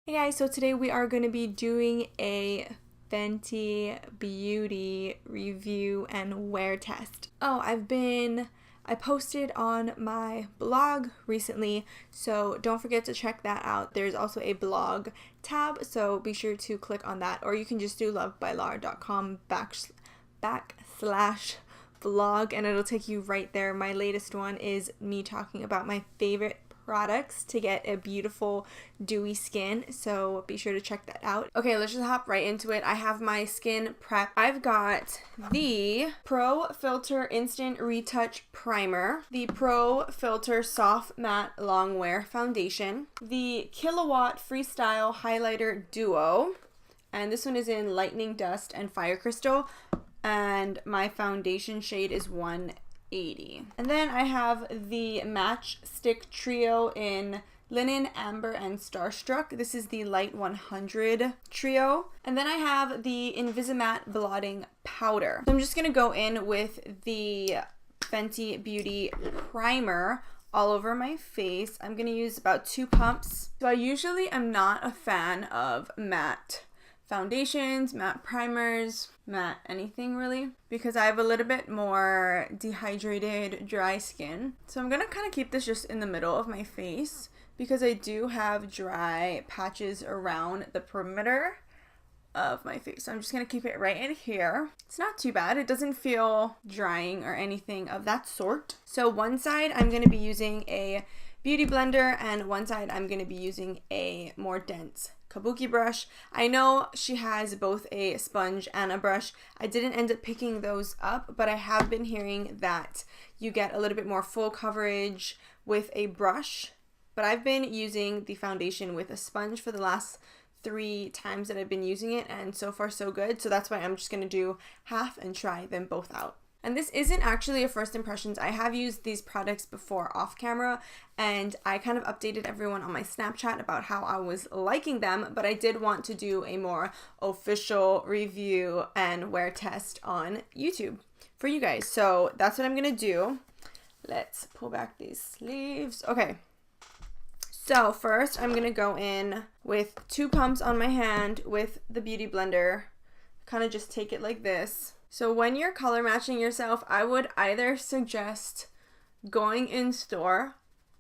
Hey guys, so today we are going to be doing a Fenty Beauty review and wear test. I posted on my blog recently, so don't forget to check that out. There's also a blog tab, so be sure to click on that, or you can just do lovebylara.com/blog and it'll take you right there. My latest one is me talking about my favorite products to get a beautiful dewy skin, so be sure to check that out. Okay, let's just hop right into it. I have my skin prep. I've got the Pro Filter Instant Retouch Primer, the Pro Filter Soft Matte Longwear Foundation, the Kilowatt Freestyle Highlighter Duo, and this one is in Lightning Dust and Fire Crystal, and my foundation shade is 180. And then I have the Match Stick Trio in Linen, Amber, and Starstruck. This is the Light 100 trio. And then I have the Invisimatte Blotting Powder. So I'm just gonna go in with the Fenty Beauty primer all over my face. I'm gonna use about 2 pumps. So I usually am not a fan of matte foundations, matte primers, matte anything really, because I have a little bit more dehydrated, dry skin. So I'm gonna kind of keep this just in the middle of my face because I do have dry patches around the perimeter of my face. So I'm just gonna keep it right in here. It's not too bad. It doesn't feel drying or anything of that sort. So one side I'm gonna be using a beauty blender, and one side I'm gonna be using a more dense kabuki brush. I know she has both a sponge and a brush. I didn't end up picking those up, but I have been hearing that you get a little bit more full coverage with a brush. But I've been using the foundation with a sponge for the last 3 times that I've been using it, and so far so good. So that's why I'm just gonna do half and try them both out. And this isn't actually a first impressions. I have used these products before off camera, and I kind of updated everyone on my Snapchat about how I was liking them, but I did want to do a more official review and wear test on YouTube for you guys. So that's what I'm gonna do. Let's pull back these sleeves. Okay. So first I'm gonna go in with 2 pumps on my hand with the beauty blender. Kind of just take it like this. So when you're color matching yourself, I would either suggest going in store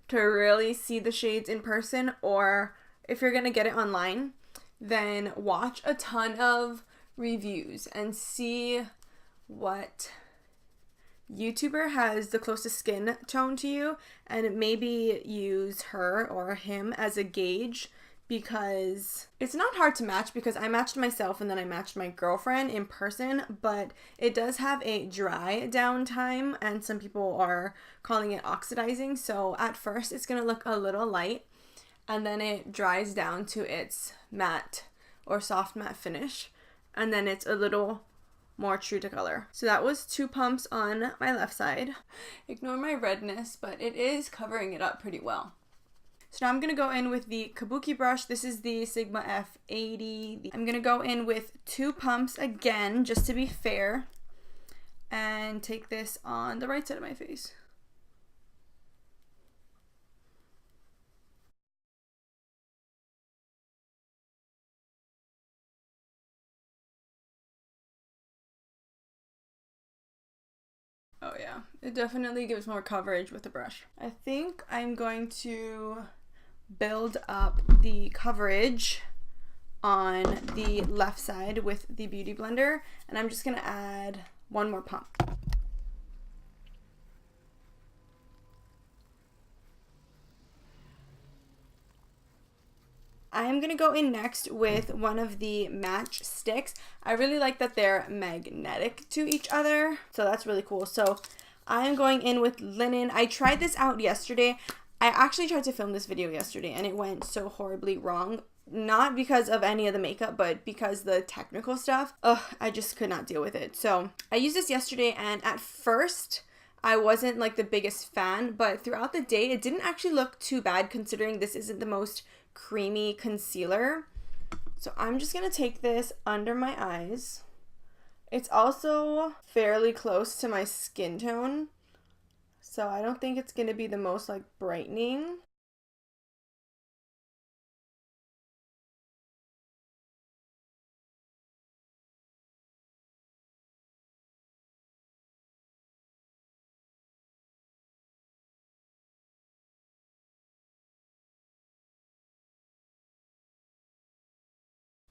to really see the shades in person, or if you're gonna get it online, then watch a ton of reviews and see what YouTuber has the closest skin tone to you, and maybe use her or him as a gauge, because it's not hard to match, because I matched myself and then I matched my girlfriend in person, but it does have a dry down time, and some people are calling it oxidizing. So at first it's gonna look a little light, and then it dries down to its matte or soft matte finish, and then it's a little more true to color. So that was 2 pumps on my left side. Ignore my redness, but it is covering it up pretty well. So now I'm going to go in with the kabuki brush. This is the Sigma F80. I'm going to go in with 2 pumps again, just to be fair, and take this on the right side of my face. Oh yeah, it definitely gives more coverage with the brush. I think I'm going to build up the coverage on the left side with the beauty blender, and I'm just gonna add 1 more pump. I'm gonna go in next with one of the Match Sticks. I really like that they're magnetic to each other, so that's really cool. So I'm going in with Linen. I tried this out yesterday. I actually tried to film this video yesterday and it went so horribly wrong. Not because of any of the makeup, but because the technical stuff. I just could not deal with it. So I used this yesterday, and at first I wasn't like the biggest fan, but throughout the day it didn't actually look too bad, considering this isn't the most creamy concealer. So I'm just gonna take this under my eyes. It's also fairly close to my skin tone, so I don't think it's gonna be the most like brightening.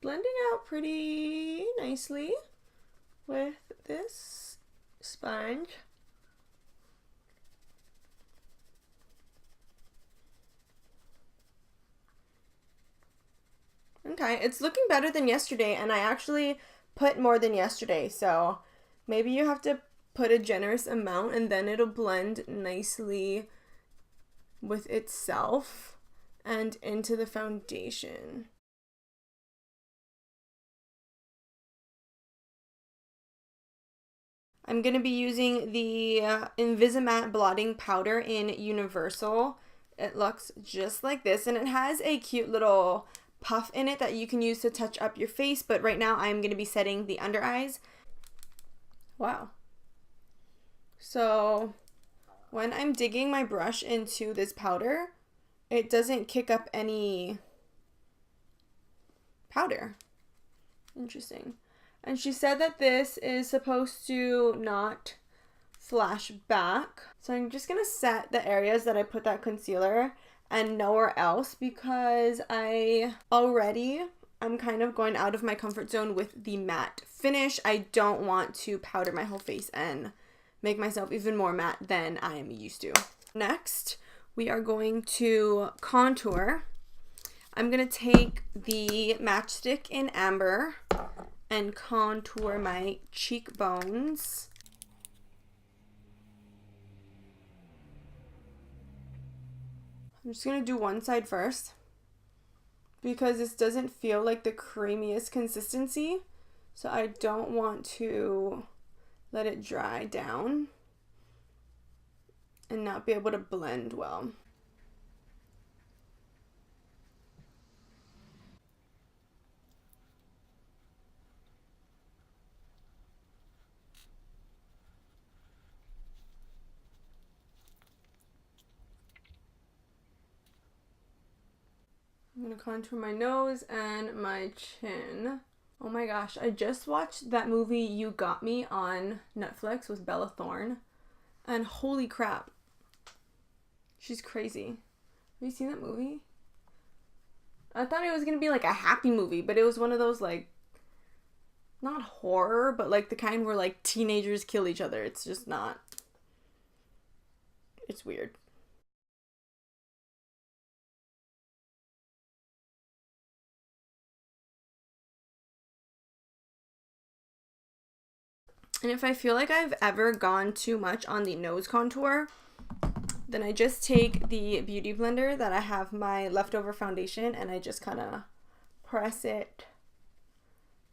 blending out pretty nicely with this sponge. Okay, it's looking better than yesterday, and I actually put more than yesterday, so maybe you have to put a generous amount and then it'll blend nicely with itself and into the foundation. I'm going to be using the Invisimatte blotting powder in Universal. It looks just like this, and it has a cute little puff in it that you can use to touch up your face, but right now I'm going to be setting the under eyes. Wow. So when I'm digging my brush into this powder, it doesn't kick up any powder. Interesting. And she said that this is supposed to not flash back. So I'm just going to set the areas that I put that concealer and nowhere else, because I'm kind of going out of my comfort zone with the matte finish. I don't want to powder my whole face and make myself even more matte than I am used to. Next, we are going to contour. I'm going to take the matchstick in Amber and contour my cheekbones. I'm just going to do one side first because this doesn't feel like the creamiest consistency, so I don't want to let it dry down and not be able to blend well. I'm going to contour my nose and my chin. Oh my gosh, I just watched that movie You Got Me on Netflix with Bella Thorne, and holy crap, she's crazy. Have you seen that movie? I thought it was going to be like a happy movie, but it was one of those like, not horror, but like the kind where like teenagers kill each other. It's just not, it's weird. And if I feel like I've ever gone too much on the nose contour, then I just take the beauty blender that I have my leftover foundation and I just kind of press it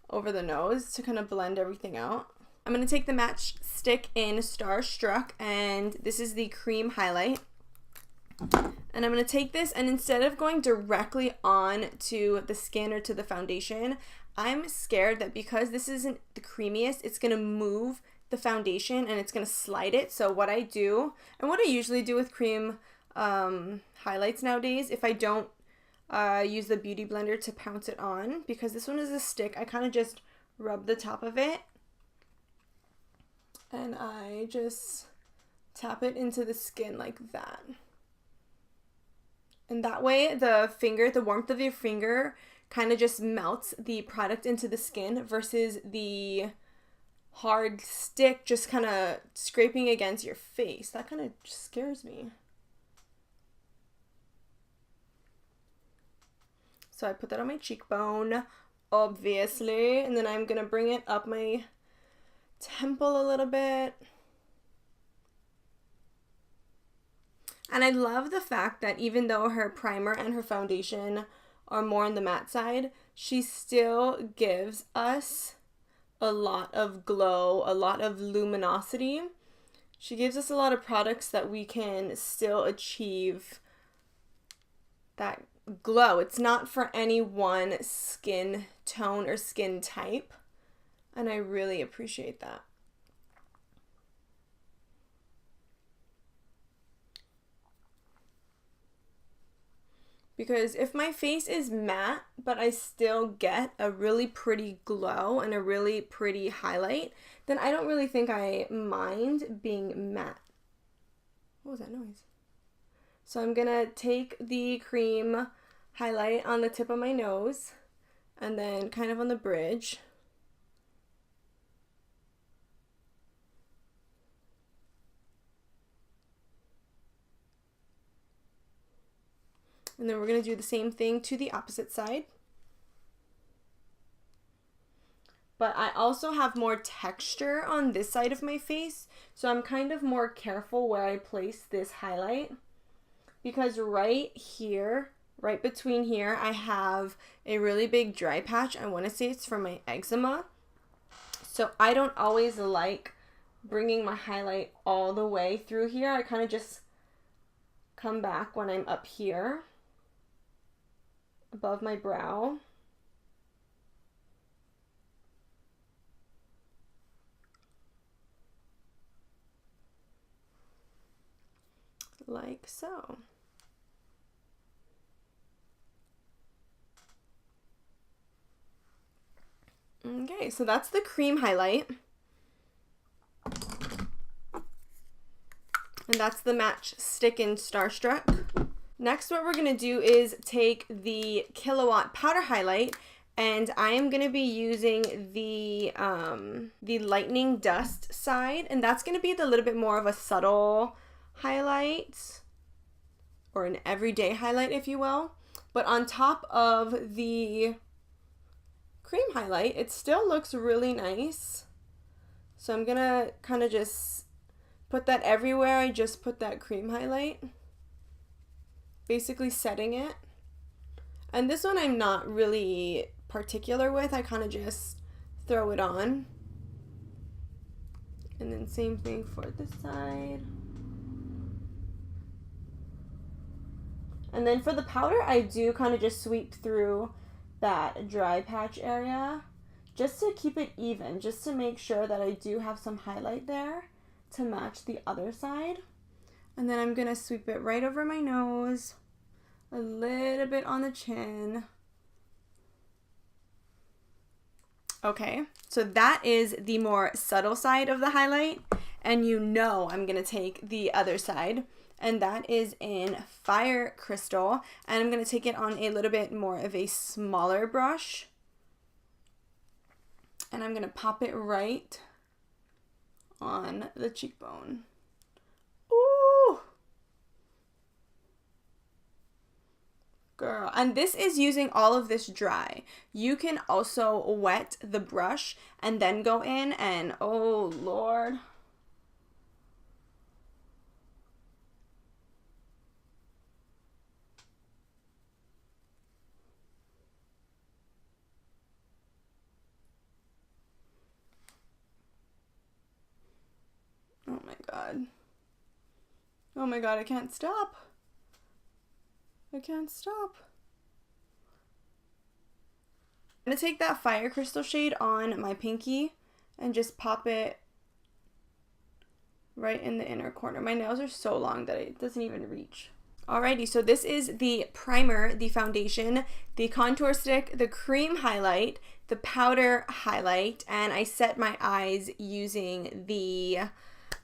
over the nose to kind of blend everything out. I'm going to take the matchstick in Starstruck, and this is the cream highlight. And I'm going to take this, and instead of going directly on to the skin or to the foundation, I'm scared that because this isn't the creamiest, it's going to move the foundation and it's going to slide it. So what I do, and what I usually do with cream highlights nowadays, if I don't use the beauty blender to pounce it on, because this one is a stick, I kind of just rub the top of it and I just tap it into the skin like that. And that way the warmth of your finger kind of just melts the product into the skin versus the hard stick just kind of scraping against your face. That kind of scares me. So I put that on my cheekbone, obviously, and then I'm going to bring it up my temple a little bit. And I love the fact that even though her primer and her foundation are more on the matte side, she still gives us a lot of glow, a lot of luminosity. She gives us a lot of products that we can still achieve that glow. It's not for any one skin tone or skin type, and I really appreciate that. Because if my face is matte, but I still get a really pretty glow and a really pretty highlight, then I don't really think I mind being matte. What was that noise? So I'm going to take the cream highlight on the tip of my nose, and then kind of on the bridge. And then we're going to do the same thing to the opposite side. But I also have more texture on this side of my face, so I'm kind of more careful where I place this highlight. Because right here, right between here, I have a really big dry patch. I want to say it's from my eczema. So I don't always like bringing my highlight all the way through here. I kind of just come back when I'm up here above my brow. Like so. Okay, so that's the cream highlight. And that's the Match Stick in Starstruck. Next, what we're going to do is take the Kilowatt Powder Highlight, and I am going to be using the Lightning Dust side, and that's going to be the little bit more of a subtle highlight, or an everyday highlight, if you will. But on top of the cream highlight, it still looks really nice. So I'm going to kind of just put that everywhere. I just put that cream highlight, basically setting it. And this one I'm not really particular with. I kind of just throw it on. And then same thing for this side. And then for the powder, I do kind of just sweep through that dry patch area just to keep it even, just to make sure that I do have some highlight there to match the other side. And then I'm going to sweep it right over my nose, a little bit on the chin. Okay, so that is the more subtle side of the highlight, and you know I'm going to take the other side, and that is in Fire Crystal, and I'm going to take it on a little bit more of a smaller brush, and I'm going to pop it right on the cheekbone. Ooh! Girl, and this is using all of this dry. You can also wet the brush and then go in and, oh Lord. Oh my God. Oh my God, I can't stop. I can't stop. I'm going to take that Fire Crystal shade on my pinky and just pop it right in the inner corner. My nails are so long that it doesn't even reach. Alrighty, so this is the primer, the foundation, the contour stick, the cream highlight, the powder highlight, and I set my eyes using the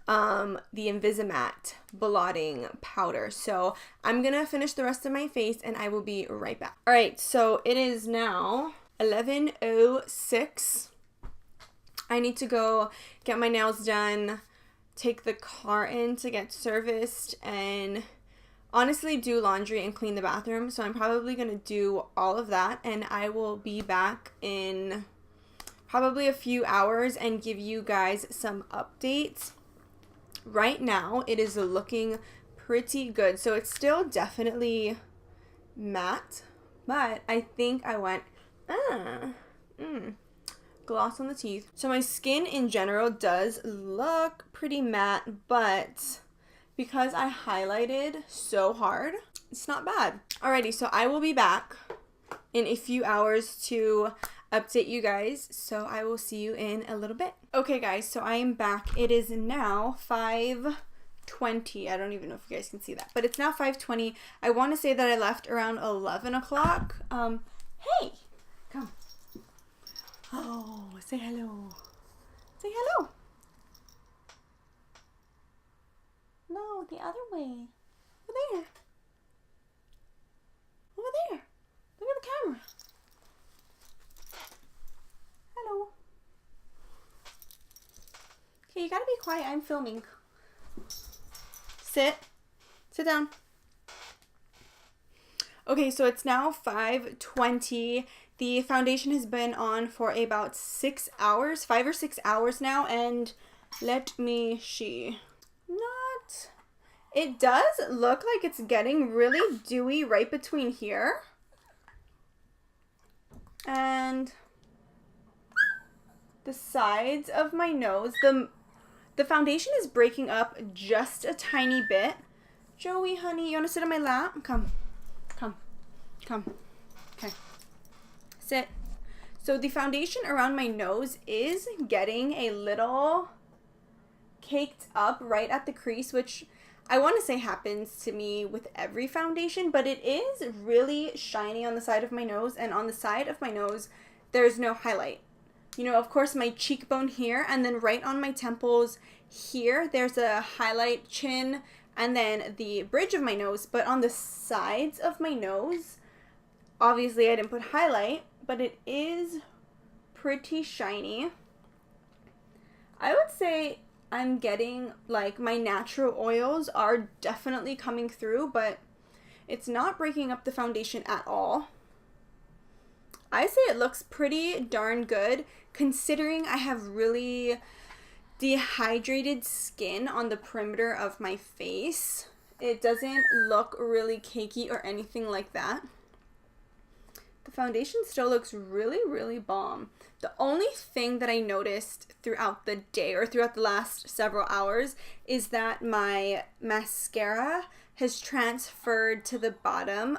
Invisimatte blotting powder. So I'm gonna finish the rest of my face and I will be right back. All right, so it is now 11:06. I need to go get my nails done, take the car in to get serviced, and honestly do laundry and clean the bathroom. So I'm probably gonna do all of that, and I will be back in probably a few hours and give you guys some updates. Right now, it is looking pretty good. So it's still definitely matte, but I think I went, gloss on the teeth. So my skin in general does look pretty matte, but because I highlighted so hard, it's not bad. Alrighty, so I will be back in a few hours to update you guys, so I will see you in a little bit. Okay guys, so I am back. It is now 5:20. I don't even know if you guys can see that, but it's now 5:20. I want to say that I left around 11 o'clock. Hey, come. Oh, say hello. Say hello. No, the other way. Over there. Over there. Look at the camera. Hey, you gotta be quiet. I'm filming. Sit. Sit down. Okay, so it's now 5:20. The foundation has been on for about 6 hours, 5 or 6 hours now, and let me see. It does look like it's getting really dewy right between here and the sides of my nose. The foundation is breaking up just a tiny bit. Joey, honey, you want to sit on my lap? Come. Okay. Sit. So the foundation around my nose is getting a little caked up right at the crease, which I want to say happens to me with every foundation, but it is really shiny on the side of my nose, and on the side of my nose, there's no highlight. You know, of course, my cheekbone here, and then right on my temples here, there's a highlight chin, and then the bridge of my nose, but on the sides of my nose, obviously I didn't put highlight, but it is pretty shiny. I would say I'm getting, like, my natural oils are definitely coming through, but it's not breaking up the foundation at all. I say it looks pretty darn good, considering I have really dehydrated skin on the perimeter of my face. It doesn't look really cakey or anything like that. The foundation still looks really, really bomb. The only thing that I noticed throughout the day or throughout the last several hours is that my mascara has transferred to the bottom,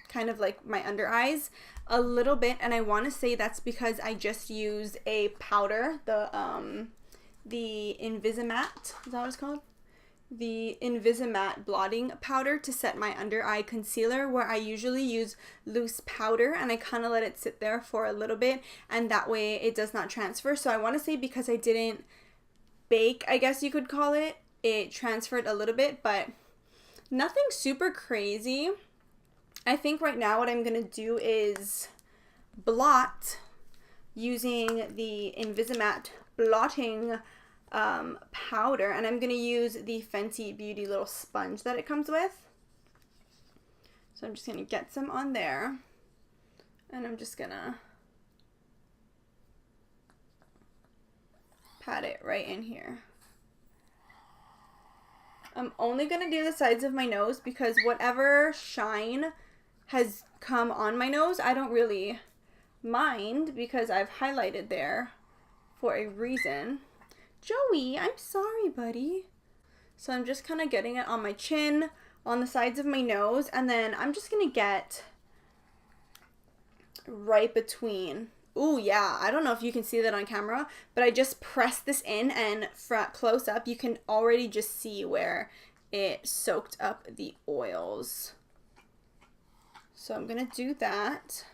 kind of like my under eyes a little bit, and I want to say that's because I just used a powder, the Invisimatte, is that what it's called? The Invisimatte blotting powder to set my under eye concealer, where I usually use loose powder, and I kind of let it sit there for a little bit, and that way it does not transfer. So I want to say because I didn't bake, I guess you could call it, it transferred a little bit, but nothing super crazy. I think right now what I'm going to do is blot using the Invisimatte blotting powder, and I'm going to use the Fenty Beauty little sponge that it comes with. So I'm just going to get some on there, and I'm just going to pat it right in here. I'm only going to do the sides of my nose because whatever shine has come on my nose, I don't really mind because I've highlighted there for a reason. Joey, I'm sorry, buddy. So I'm just kind of getting it on my chin, on the sides of my nose, and then I'm just going to get right between. Ooh, yeah, I don't know if you can see that on camera, but I just pressed this in, and close up, you can already just see where it soaked up the oils. So I'm going to do that.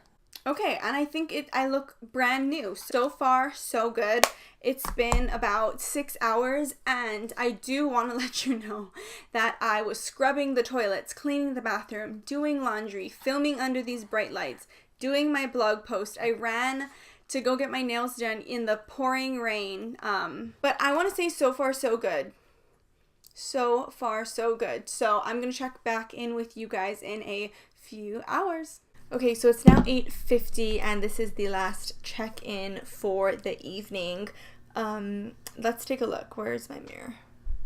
Okay, and I think I look brand new. So far, so good. It's been about 6 hours, and I do want to let you know that I was scrubbing the toilets, cleaning the bathroom, doing laundry, filming under these bright lights, doing my blog post. I ran to go get my nails done in the pouring rain. But I want to say so far, so good. So far, so good. So I'm going to check back in with you guys in a few hours. Okay, so it's now 8:50, and this is the last check-in for the evening. Let's take a look. Where's my mirror?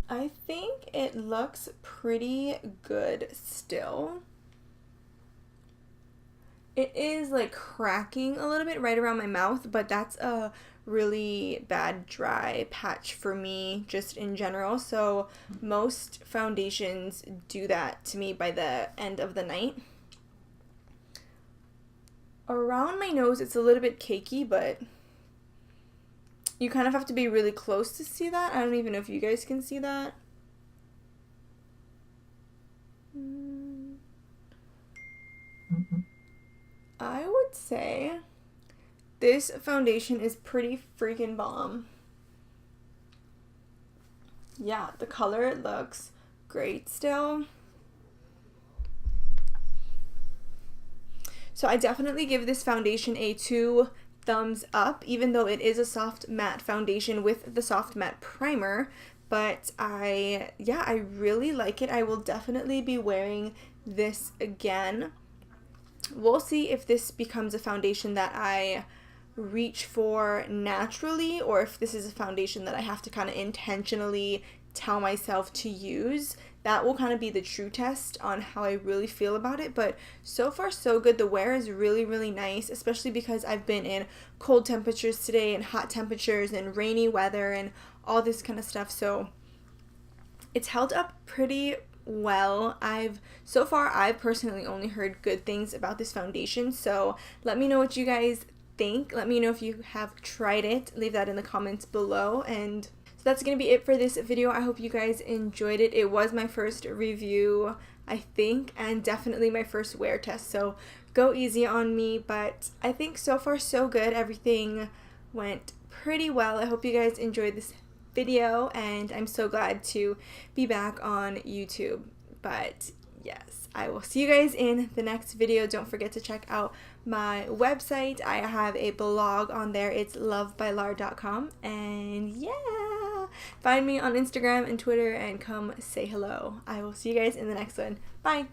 I think it looks pretty good still. It is like cracking a little bit right around my mouth, but that's a really bad dry patch for me just in general. So most foundations do that to me by the end of the night. Around my nose, it's a little bit cakey, but you kind of have to be really close to see that. I don't even know if you guys can see that. I would say this foundation is pretty freaking bomb. Yeah, the color looks great still. So I definitely give this foundation a 2 thumbs up, even though it is a soft matte foundation with the soft matte primer. But I really like it. I will definitely be wearing this again. We'll see if this becomes a foundation that I reach for naturally, or if this is a foundation that I have to kind of intentionally tell myself to use. That will kind of be the true test on how I really feel about it. But so far so good. The wear is really, really nice, especially because I've been in cold temperatures today and hot temperatures and rainy weather and all this kind of stuff. So it's held up pretty well. I've personally only heard good things about this foundation. So let me know what you guys think. Let me know if you have tried it. Leave that in the comments below. And so that's going to be it for this video. I hope you guys enjoyed it. It was my first review, I think, and definitely my first wear test. So go easy on me, but I think so far so good. Everything went pretty well. I hope you guys enjoyed this video, and I'm so glad to be back on YouTube. But yes, I will see you guys in the next video. Don't forget to check out my website. I have a blog on there. It's lovebylar.com. And yeah, find me on Instagram and Twitter and come say hello. I will see you guys in the next one. Bye.